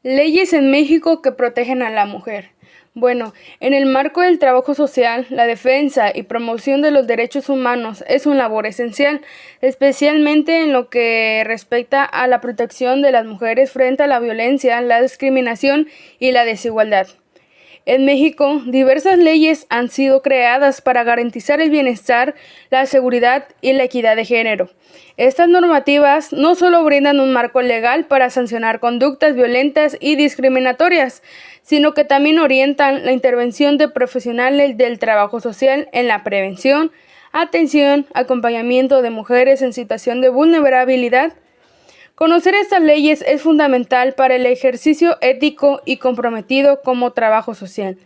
Leyes en México que protegen a la mujer. Bueno, en el marco del trabajo social, la defensa y promoción de los derechos humanos es una labor esencial, especialmente en lo que respecta a la protección de las mujeres frente a la violencia, la discriminación y la desigualdad. En México, diversas leyes han sido creadas para garantizar el bienestar, la seguridad y la equidad de género. Estas normativas no solo brindan un marco legal para sancionar conductas violentas y discriminatorias, sino que también orientan la intervención de profesionales del trabajo social en la prevención, atención, acompañamiento de mujeres en situación de vulnerabilidad. Conocer estas leyes es fundamental para el ejercicio ético y comprometido como trabajo social,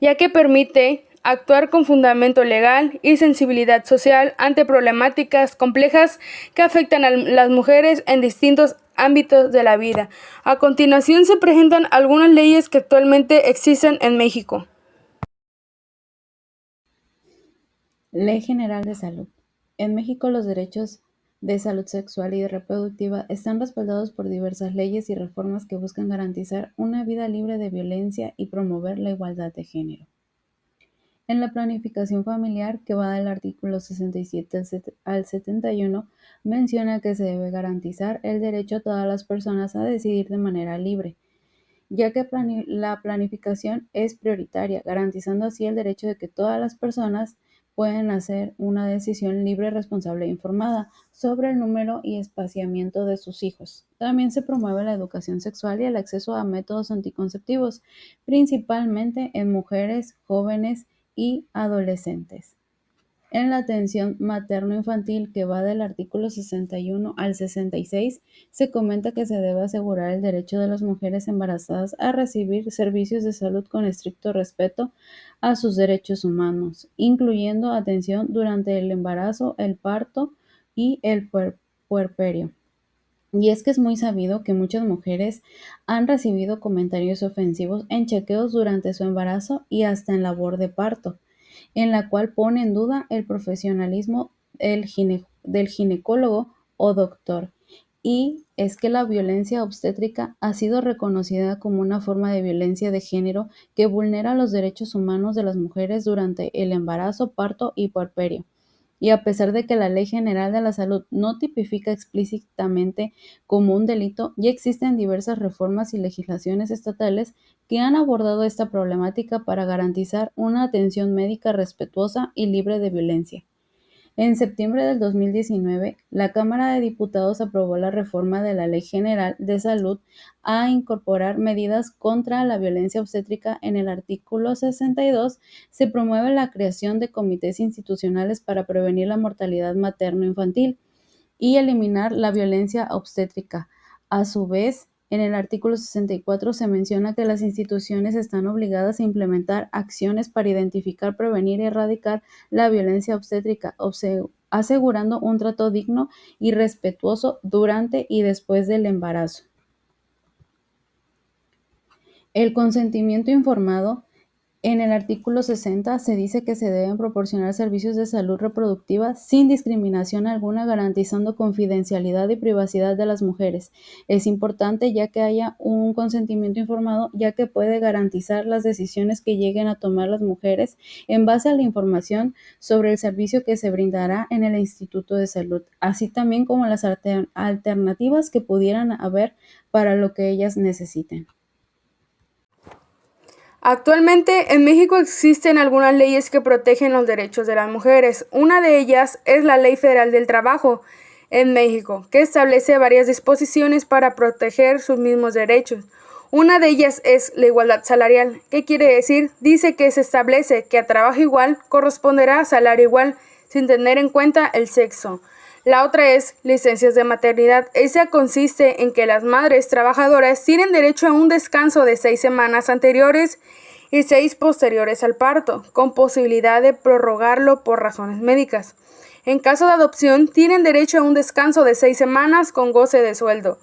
ya que permite actuar con fundamento legal y sensibilidad social ante problemáticas complejas que afectan a las mujeres en distintos ámbitos de la vida. A continuación se presentan algunas leyes que actualmente existen en México. Ley General de Salud. En México los derechos de salud sexual y reproductiva están respaldados por diversas leyes y reformas que buscan garantizar una vida libre de violencia y promover la igualdad de género. En la planificación familiar, que va del artículo 67 al 71, menciona que se debe garantizar el derecho a todas las personas a decidir de manera libre, ya que la planificación es prioritaria, garantizando así el derecho de que todas las personas pueden hacer una decisión libre, responsable e informada sobre el número y espaciamiento de sus hijos. También se promueve la educación sexual y el acceso a métodos anticonceptivos, principalmente en mujeres, jóvenes y adolescentes. En la atención materno-infantil, que va del artículo 61 al 66, se comenta que se debe asegurar el derecho de las mujeres embarazadas a recibir servicios de salud con estricto respeto a sus derechos humanos, incluyendo atención durante el embarazo, el parto y el puerperio. Y es que es muy sabido que muchas mujeres han recibido comentarios ofensivos en chequeos durante su embarazo y hasta en labor de parto, en la cual pone en duda el profesionalismo del ginecólogo o doctor. Y es que la violencia obstétrica ha sido reconocida como una forma de violencia de género que vulnera los derechos humanos de las mujeres durante el embarazo, parto y puerperio. Y a pesar de que la Ley General de la Salud no tipifica explícitamente como un delito, ya existen diversas reformas y legislaciones estatales que han abordado esta problemática para garantizar una atención médica respetuosa y libre de violencia. En septiembre del 2019, la Cámara de Diputados aprobó la reforma de la Ley General de Salud a incorporar medidas contra la violencia obstétrica. En el artículo 62 se promueve la creación de comités institucionales para prevenir la mortalidad materno-infantil y eliminar la violencia obstétrica. A su vez, en el artículo 64 se menciona que las instituciones están obligadas a implementar acciones para identificar, prevenir y erradicar la violencia obstétrica, asegurando un trato digno y respetuoso durante y después del embarazo. El consentimiento informado. En el artículo 60 se dice que se deben proporcionar servicios de salud reproductiva sin discriminación alguna, garantizando confidencialidad y privacidad de las mujeres. Es importante ya que haya un consentimiento informado, ya que puede garantizar las decisiones que lleguen a tomar las mujeres en base a la información sobre el servicio que se brindará en el Instituto de Salud, así también como las alternativas que pudieran haber para lo que ellas necesiten. Actualmente en México existen algunas leyes que protegen los derechos de las mujeres. Una de ellas es la Ley Federal del Trabajo en México, que establece varias disposiciones para proteger sus mismos derechos. Una de ellas es la igualdad salarial. ¿Qué quiere decir? Dice que se establece que a trabajo igual corresponderá salario igual, sin tener en cuenta el sexo. La otra es licencias de maternidad. Esa consiste en que las madres trabajadoras tienen derecho a un descanso de 6 semanas anteriores y 6 posteriores al parto, con posibilidad de prorrogarlo por razones médicas. En caso de adopción, tienen derecho a un descanso de 6 semanas con goce de sueldo.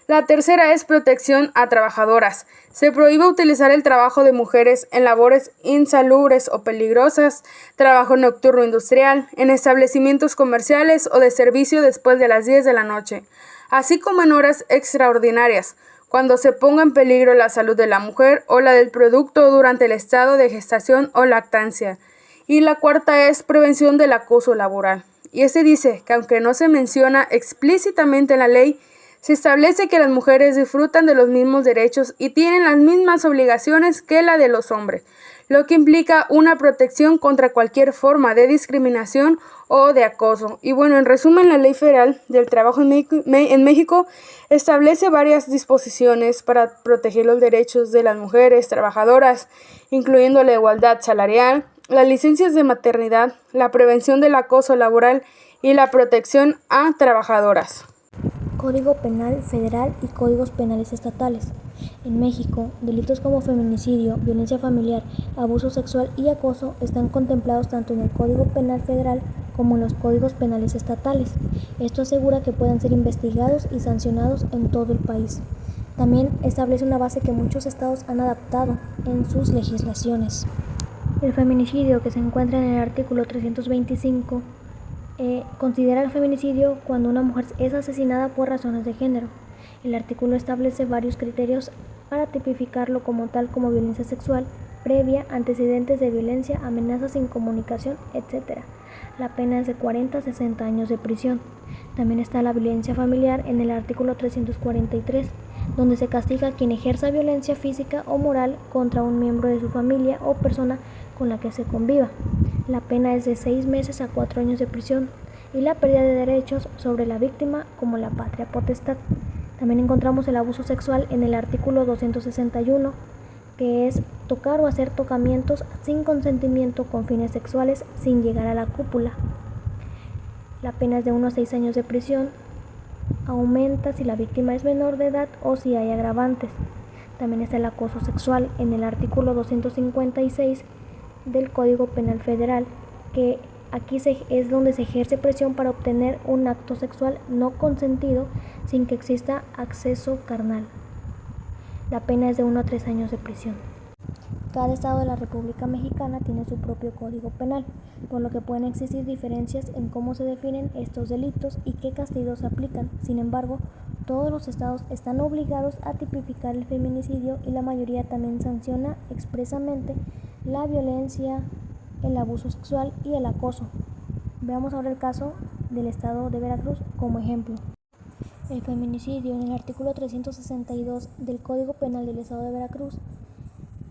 La tercera es protección a trabajadoras. Se prohíbe utilizar el trabajo de mujeres en labores insalubres o peligrosas, trabajo nocturno industrial, en establecimientos comerciales o de servicio después de las 10 de la noche, así como en horas extraordinarias, cuando se ponga en peligro la salud de la mujer o la del producto durante el estado de gestación o lactancia. Y la cuarta es prevención del acoso laboral. Y dice que aunque no se menciona explícitamente en la ley, se establece que las mujeres disfrutan de los mismos derechos y tienen las mismas obligaciones que la de los hombres, lo que implica una protección contra cualquier forma de discriminación o de acoso. Y bueno, en resumen, la Ley Federal del Trabajo en México establece varias disposiciones para proteger los derechos de las mujeres trabajadoras, incluyendo la igualdad salarial, las licencias de maternidad, la prevención del acoso laboral y la protección a trabajadoras. Código Penal Federal y Códigos Penales Estatales. En México, delitos como feminicidio, violencia familiar, abuso sexual y acoso están contemplados tanto en el Código Penal Federal como en los Códigos Penales Estatales. Esto asegura que puedan ser investigados y sancionados en todo el país. También establece una base que muchos estados han adaptado en sus legislaciones. El feminicidio, que se encuentra en el artículo 325, considera el feminicidio cuando una mujer es asesinada por razones de género. El artículo establece varios criterios para tipificarlo como tal, como violencia sexual previa, antecedentes de violencia, amenazas sin comunicación, etc. La pena es de 40 a 60 años de prisión. También está la violencia familiar en el artículo 343, donde se castiga a quien ejerza violencia física o moral contra un miembro de su familia o persona con la que se conviva. La pena es de 6 meses a 4 años de prisión y la pérdida de derechos sobre la víctima como la patria potestad. También encontramos el abuso sexual en el artículo 261, que es tocar o hacer tocamientos sin consentimiento con fines sexuales sin llegar a la cópula. La pena es de 1 a 6 años de prisión. Aumenta si la víctima es menor de edad o si hay agravantes. También está el acoso sexual en el artículo 256 del Código Penal Federal, que aquí es donde se ejerce presión para obtener un acto sexual no consentido sin que exista acceso carnal. La pena es de 1 a 3 años de prisión. Cada estado de la República Mexicana tiene su propio código penal, por lo que pueden existir diferencias en cómo se definen estos delitos y qué castigos se aplican. Sin embargo, todos los estados están obligados a tipificar el feminicidio y la mayoría también sanciona expresamente la violencia, el abuso sexual y el acoso. Veamos ahora el caso del estado de Veracruz como ejemplo. El feminicidio en el artículo 362 del Código Penal del estado de Veracruz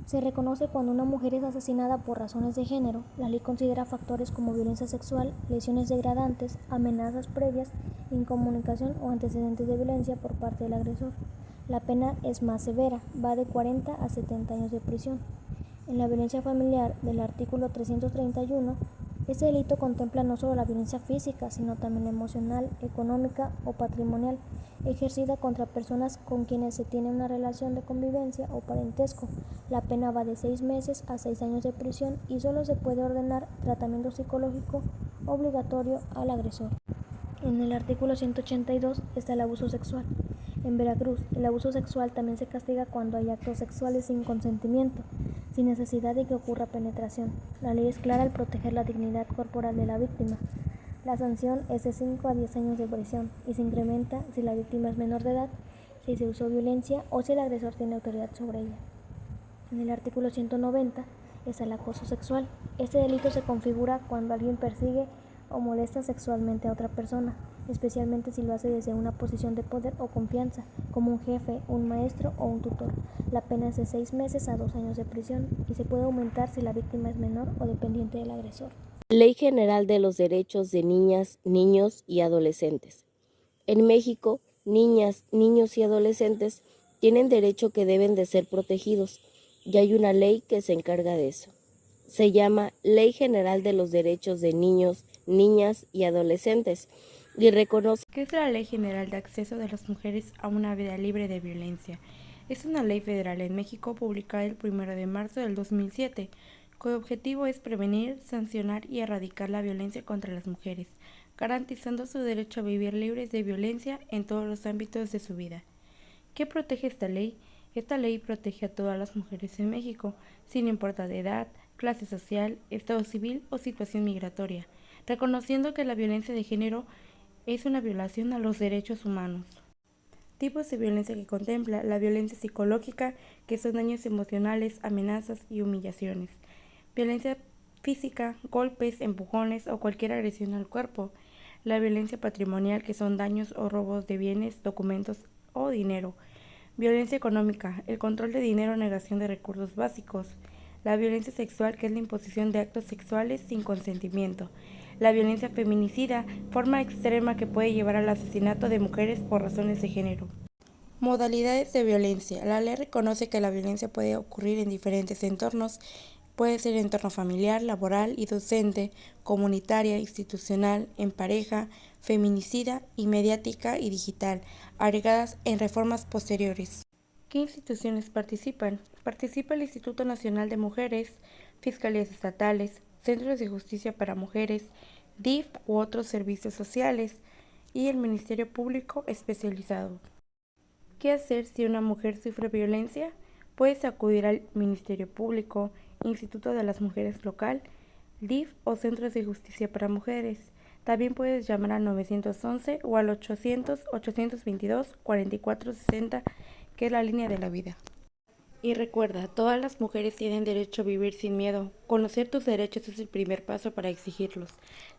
se reconoce cuando una mujer es asesinada por razones de género. La ley considera factores como violencia sexual, lesiones degradantes, amenazas previas, incomunicación o antecedentes de violencia por parte del agresor. La pena es más severa, va de 40 a 70 años de prisión. En la violencia familiar del artículo 331, este delito contempla no solo la violencia física, sino también la emocional, económica o patrimonial, ejercida contra personas con quienes se tiene una relación de convivencia o parentesco. La pena va de 6 meses a 6 años de prisión y solo se puede ordenar tratamiento psicológico obligatorio al agresor. En el artículo 182 está el abuso sexual. En Veracruz, el abuso sexual también se castiga cuando hay actos sexuales sin consentimiento, sin necesidad de que ocurra penetración. La ley es clara al proteger la dignidad corporal de la víctima. La sanción es de 5 a 10 años de prisión y se incrementa si la víctima es menor de edad, si se usó violencia o si el agresor tiene autoridad sobre ella. En el artículo 190 está el acoso sexual. Este delito se configura cuando alguien persigue o molesta sexualmente a otra persona, especialmente si lo hace desde una posición de poder o confianza, como un jefe, un maestro o un tutor. La pena es de 6 meses a 2 años de prisión y se puede aumentar si la víctima es menor o dependiente del agresor. Ley General de los Derechos de Niñas, Niños y Adolescentes. En México, niñas, niños y adolescentes tienen derecho que deben de ser protegidos y hay una ley que se encarga de eso. Se llama Ley General de los Derechos de Niños, Niñas y Adolescentes y reconoce ¿Qué es la Ley General de Acceso de las Mujeres a una Vida Libre de Violencia? Es una ley federal en México publicada el 1 de marzo del 2007, cuyo objetivo es prevenir, sancionar y erradicar la violencia contra las mujeres, garantizando su derecho a vivir libres de violencia en todos los ámbitos de su vida. ¿Qué protege esta ley? Esta ley protege a todas las mujeres en México, sin importar de edad, clase social, estado civil o situación migratoria, reconociendo que la violencia de género es una violación a los derechos humanos. Tipos de violencia que contempla: la violencia psicológica, que son daños emocionales, amenazas y humillaciones. Violencia física, golpes, empujones o cualquier agresión al cuerpo. La violencia patrimonial, que son daños o robos de bienes, documentos o dinero. Violencia económica, el control de dinero o negación de recursos básicos. La violencia sexual, que es la imposición de actos sexuales sin consentimiento. La violencia feminicida, forma extrema que puede llevar al asesinato de mujeres por razones de género. Modalidades de violencia. La ley reconoce que la violencia puede ocurrir en diferentes entornos. Puede ser entorno familiar, laboral y docente, comunitaria, institucional, en pareja, feminicida y mediática y digital, agregadas en reformas posteriores. ¿Qué instituciones participan? Participa el Instituto Nacional de Mujeres, Fiscalías Estatales, Centros de Justicia para Mujeres, DIF u otros servicios sociales, y el Ministerio Público Especializado. ¿Qué hacer si una mujer sufre violencia? Puedes acudir al Ministerio Público, Instituto de las Mujeres local, DIF o Centros de Justicia para Mujeres. También puedes llamar al 911 o al 800-822-4460, que es la línea de la vida. Y recuerda, todas las mujeres tienen derecho a vivir sin miedo. Conocer tus derechos es el primer paso para exigirlos.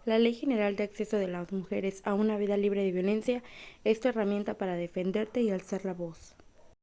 La Ley General de Acceso de las Mujeres a una Vida Libre de Violencia es tu herramienta para defenderte y alzar la voz.